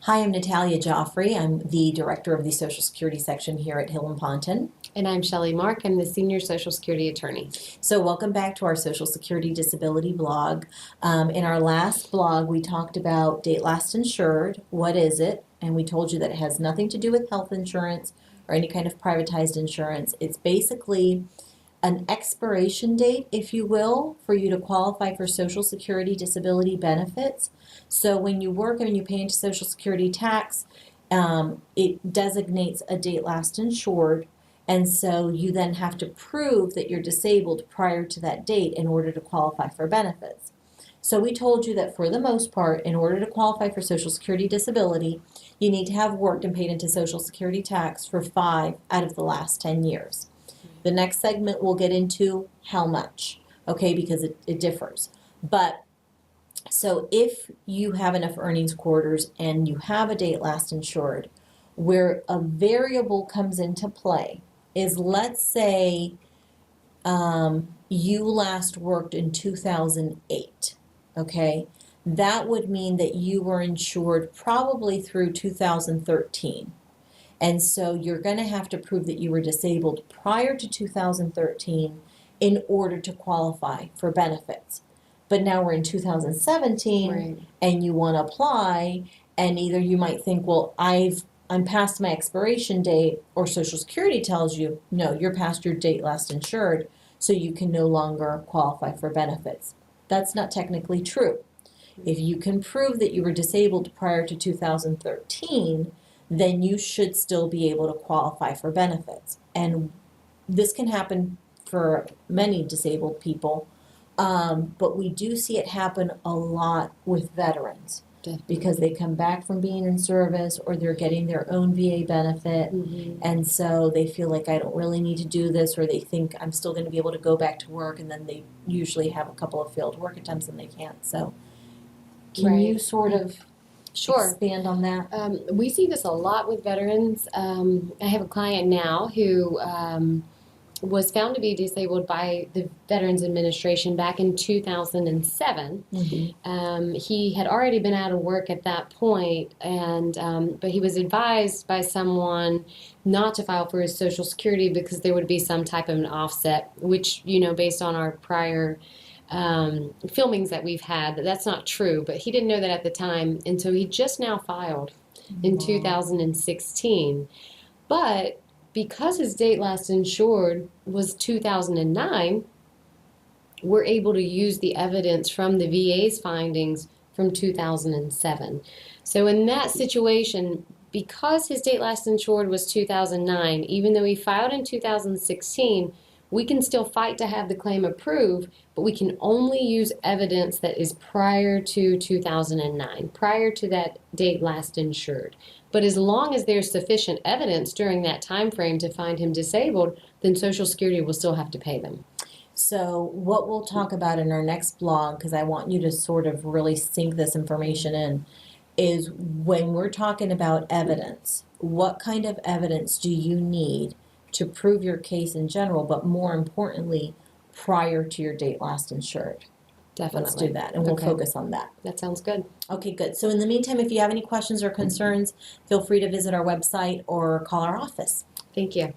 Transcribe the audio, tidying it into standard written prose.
Hi, I'm Natalia Jofre. I'm the director of the Social Security section here at Hill and Ponton. And I'm Shelly Mark. I'm the senior Social Security attorney. So welcome back to our Social Security Disability blog. In our last blog, we talked about date last insured. What is it? And we told you that it has nothing to do with health insurance or any kind of privatized insurance. It's basically an expiration date, if you will, for you to qualify for Social Security disability benefits. So when you work and you pay into Social Security tax, it designates a date last insured, and so you then have to prove that you're disabled prior to that date in order to qualify for benefits. So we told you that for the most part, in order to qualify for Social Security disability, you need to have worked and paid into Social Security tax for 5 out of the last 10 years. The next segment we'll get into how much, okay, because it differs. But so if you have enough earnings quarters and you have a date last insured, where a variable comes into play is, let's say you last worked in 2008, okay? That would mean that you were insured probably through 2013. And so you're going to have to prove that you were disabled prior to 2013 in order to qualify for benefits. But now we're in 2017, Right. and you want to apply, and either you might think, well, I'm past my expiration date, or Social Security tells you, no, you're past your date last insured, so you can no longer qualify for benefits. That's not technically true. If you can prove that you were disabled prior to 2013, then you should still be able to qualify for benefits. And this can happen for many disabled people, but we do see it happen a lot with veterans. Definitely. Because they come back from being in service, or they're getting their own VA benefit, and so they feel like, I don't really need to do this, or they think I'm still going to be able to go back to work, and then they usually have a couple of failed work attempts and they can't. So can you sort of Sure. expand on that? We see this a lot with veterans. I have a client now who was found to be disabled by the Veterans Administration back in 2007. He had already been out of work at that point, and but he was advised by someone not to file for his Social Security because there would be some type of an offset, which, based on our prior filmings that we've had, that's not true. But he didn't know that at the time, and so he just now filed in 2016. But because his date last insured was 2009, we're able to use the evidence from the VA's findings from 2007. So in that situation, because his date last insured was 2009, even though he filed in 2016, we can still fight to have the claim approved, but we can only use evidence that is prior to 2009, prior to that date last insured. But as long as there's sufficient evidence during that time frame to find him disabled, then Social Security will still have to pay them. So what we'll talk about in our next blog, because I want you to sort of really sink this information in, is when we're talking about evidence, what kind of evidence do you need to prove your case in general, but more importantly, prior to your date last insured? Definitely. Let's do that, and we'll focus on that. That sounds good. Okay, good. So in the meantime, if you have any questions or concerns, feel free to visit our website or call our office. Thank you.